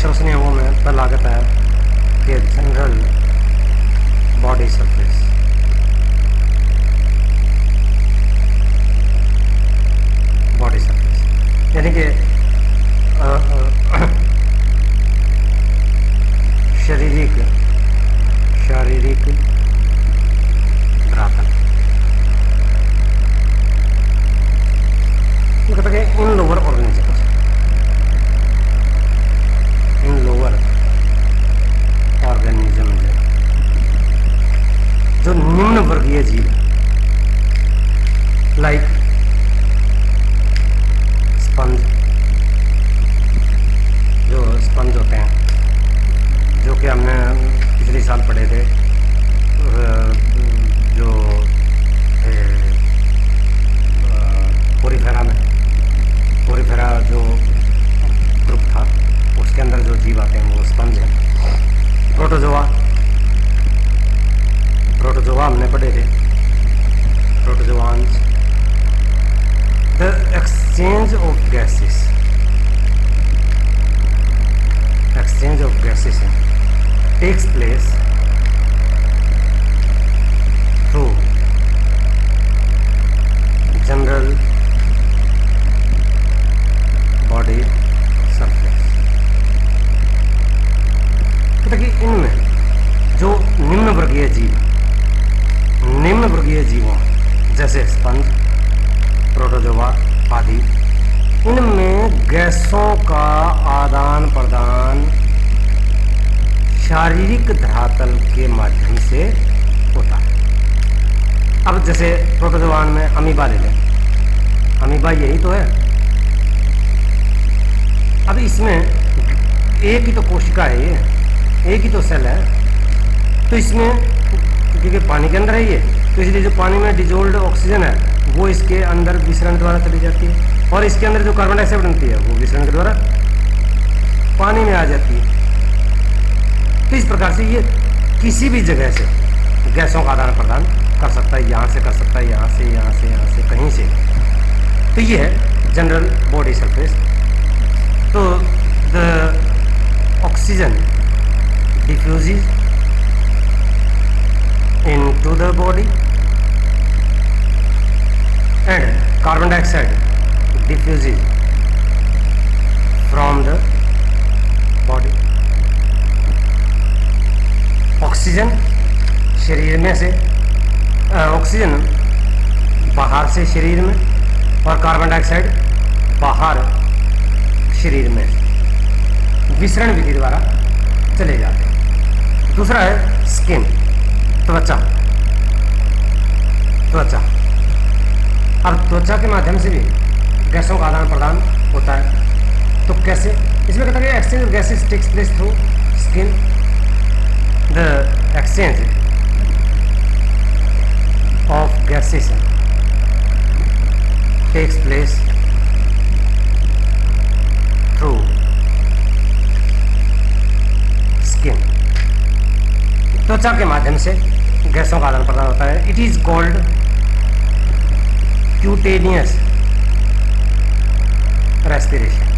श्वसनीय अंगों में पहला आता है कि general body surface, body surface यानी कि शारीरिक धरातल। ये कहता है इन लोअर ऑर्गेनिजम्स, इन लोअर ऑर्गेनिजम्स जो निम्न वर्गीय जीव, लाइक स्पंज, जो स्पंज होते हैं, जो कि हमने पिछले साल पढ़े थे, जो पोरीफेरा में, पोरीफेरा जो ग्रुप था उसके अंदर जो जीव आते हैं वो स्पंज है। प्रोटोजोआ, प्रोटोजोआ हमने पढ़े थे, protozoans. The exchange of gases, exchange of gases takes place through general body surface। तो कि इनमें जो निम्न वर्गीय जीव, निम्न वर्गीय जीवों जैसे स्पंज, प्रोटोजोआ आदि, इनमें गैसों का आदान प्रदान शारीरिक धरातल के माध्यम से होता है। अब जैसे प्रोटोजोआन में अमीबा ले लें, अमीबा यही तो है। अब इसमें एक ही तो कोशिका है, ये एक ही तो सेल है, तो इसमें क्योंकि पानी के अंदर है ये, तो इसलिए जो पानी में डिजोल्ड ऑक्सीजन है वो इसके अंदर विसरण द्वारा चली जाती है, और इसके अंदर जो कार्बन डाइऑक्साइड बनती है वो विसरण के द्वारा पानी में आ जाती है। तो इस प्रकार से ये किसी भी जगह से गैसों का आदान प्रदान कर सकता है, यहाँ से कर सकता है, यहाँ से, यहाँ से, यहाँ से, कहीं से। तो ये है जनरल बॉडी सरफेस। तो the oxygen diffuses into the body and carbon dioxide diffuses from the body। Oxygen शरीर में से, ऑक्सीजन बाहर से शरीर में, और कार्बन डाइऑक्साइड बाहर शरीर में विसरण विधि द्वारा चले जाते हैं। दूसरा है स्किन, त्वचा, त्वचा। अब त्वचा के माध्यम से भी गैसों का आदान प्रदान होता है। तो कैसे? इसमें कहता है exchange of gases takes place through skin. The exchange of gases takes place through skin. त्वचा के माध्यम से गैसों का आदान प्रदान होता है। It is called cutaneous respiration.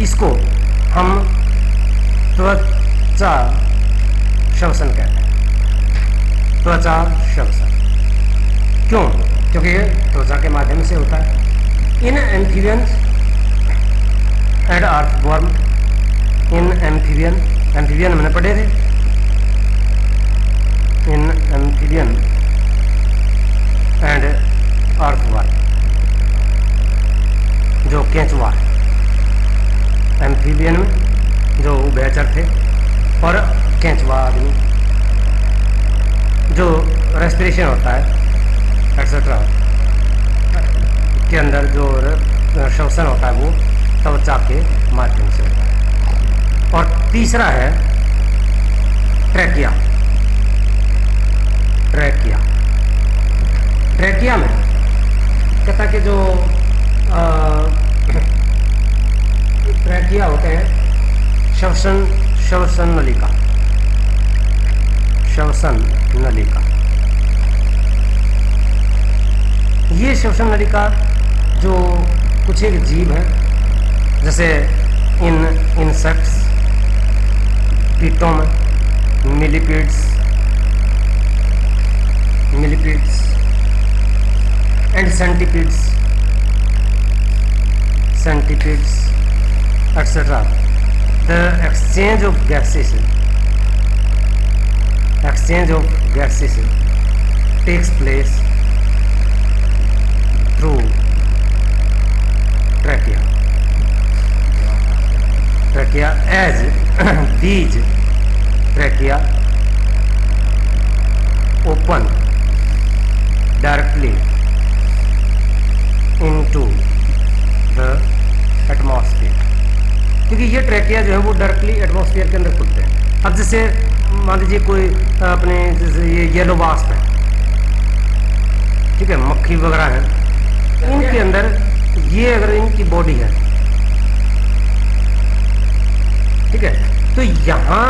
इसको हम त्वचा श्वसन कहते हैं। त्वचा श्वसन क्यों? क्योंकि ये त्वचा के माध्यम से होता है। इन एम्फीबियंस एंड अर्थवॉर्म, इन एम्फीबियन, एम्फीबियन हमने पढ़े थे, इन एम्फीबियन एंड अर्थवॉर्म जो केंचुआ है, एम्फीबियन में जो उभयचर थे, और केंचुआ आदमी जो रेस्पिरेशन होता है एक्सेट्रा के अंदर जो श्वसन होता है वो त्वचा के माध्यम से होता है। और तीसरा है ट्रैकिया। ट्रैकिया, ट्रैकिया में कहता कि जो ट्रैकिया होते हैं श्वसन नलिका, श्वसन नलिका। ये श्वसन नलिका जो कुछ एक जीव है जैसे इन इंसेक्ट्स, कीटों में millipedes and centipedes etc. The exchange of gases takes place through trachea as these trachea open directly into the atmosphere, क्योंकि ये ट्रैकिया जो है वो डायरेक्टली एटमॉस्फेयर के अंदर खुलते हैं। अब जैसे मान लीजिए कोई अपने जैसे ये येलो वास्प है, ठीक है, मक्खी वगैरह है, इनके अंदर ये अगर इनकी बॉडी है, ठीक है, तो यहाँ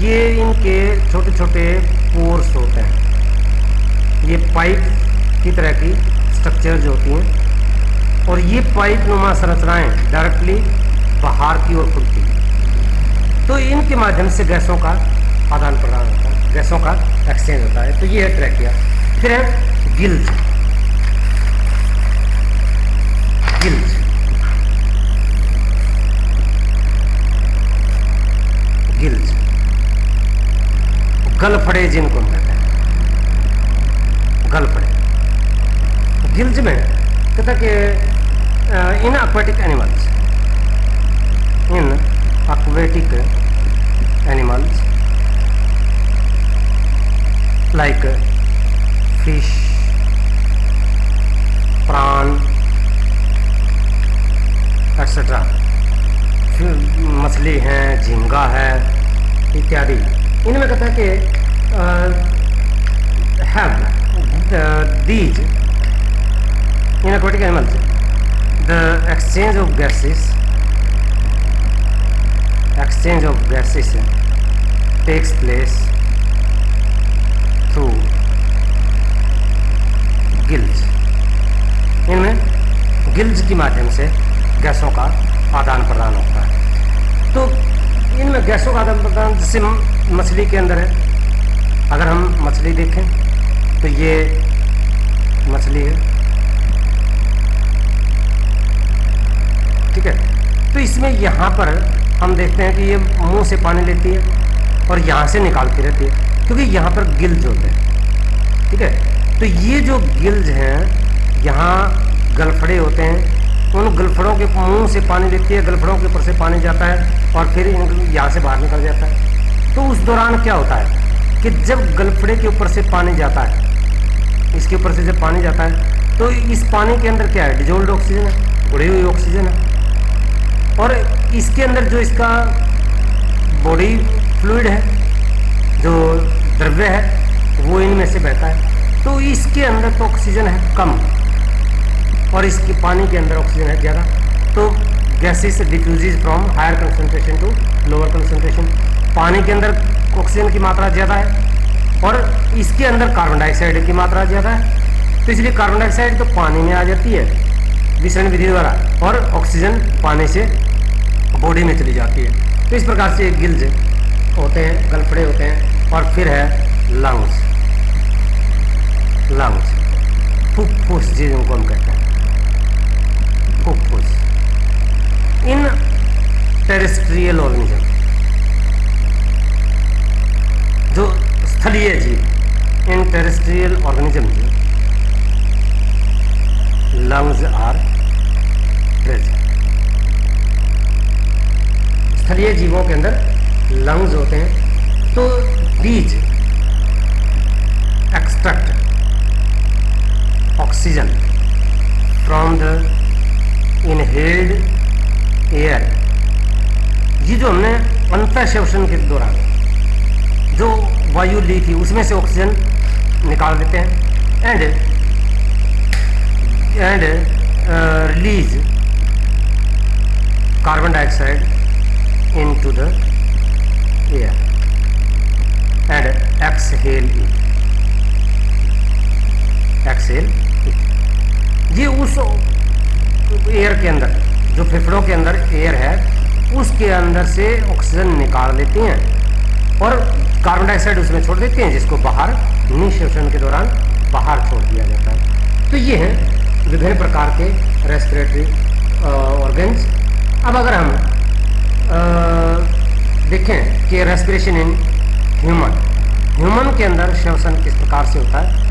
ये इनके छोटे छोटे पोर्स होते हैं, ये पाइप की तरह की स्ट्रक्चर जो होती हैं, और ये पाइप नुमा संरचनाएं डायरेक्टली बाहर की ओर खुलती हैं। तो इनके माध्यम से गैसों का आदान प्रदान होता है, गैसों का एक्सचेंज होता है। तो ये है ट्रैकिया। फिर है गिल्ज। गलफड़े जिनको हम कहते हैं, गलफड़े। गिल्ज में कहता कि इन aquatic animals like fish, prawn etc. मछली है, झींगा है इत्यादि, इनमें कहता है कि have these in aquatic animals the exchange of gases takes place through gills. इनमें गिल्स के माध्यम से गैसों का आदान प्रदान होता है। तो इनमें गैसों का आदान प्रदान जैसे मछली के अंदर है। अगर हम मछली देखें तो ये मछली है, ठीक है। तो इसमें यहाँ पर हम देखते हैं कि ये मुंह से पानी लेती है और यहाँ से निकालती रहती है, क्योंकि यहाँ पर गिल्ज होते हैं, ठीक है। तो ये जो गिल्ज हैं, यहाँ गलफड़े होते हैं, उन गलफड़ों के मुंह से पानी लेती है, गलफड़ों के ऊपर से पानी जाता है और फिर यहाँ से बाहर निकल जाता है। तो उस दौरान क्या होता है कि जब गलफड़े के ऊपर से पानी जाता है, इसके ऊपर से जब पानी जाता है, तो इस पानी के अंदर क्या है, डिजोल्ड ऑक्सीजन है, उड़ी हुई ऑक्सीजन है, और इसके अंदर जो इसका बॉडी फ्लूइड है, जो द्रव्य है, वो इनमें से बहता है। तो इसके अंदर तो ऑक्सीजन है कम और इसके पानी के अंदर ऑक्सीजन है ज़्यादा। तो gases diffuses from higher concentration to lower concentration. पानी के अंदर ऑक्सीजन की मात्रा ज़्यादा है और इसके अंदर कार्बन डाइऑक्साइड की मात्रा ज़्यादा है। तो इसलिए कार्बन डाइऑक्साइड तो पानी में आ जाती है विसरण विधि द्वारा और ऑक्सीजन पानी से बॉडी में चली जाती है। तो इस प्रकार से गिल्स होते हैं, गलफड़े होते हैं। और फिर है लंग्स। फुफ्फुस जिनको हम कहते हैं, फुफ्फुस। इन टेरेस्ट्रियल ऑर्गेनिज्म, जो स्थलीय जीव, in terrestrial organism lungs are present. स्थलीय जीवों के अंदर लंग्स होते हैं। तो these extract oxygen from the inhaled air. ये जो हमने अंतः श्वसन के दौरान जो वायु ली थी उसमें से ऑक्सीजन निकाल देते हैं and release carbon dioxide into the air and exhale it. ये उस एयर के अंदर जो फेफड़ों के अंदर एयर है उसके अंदर से ऑक्सीजन निकाल लेती हैं और कार्बन डाइऑक्साइड उसमें छोड़ देते हैं, जिसको बाहर निःश्वसन के दौरान बाहर छोड़ दिया जाता है। तो ये हैं विभिन्न प्रकार के रेस्पिरेटरी ऑर्गन्स। अब अगर हम देखें कि रेस्पिरेशन इन ह्यूमन के अंदर श्वसन किस प्रकार से होता है,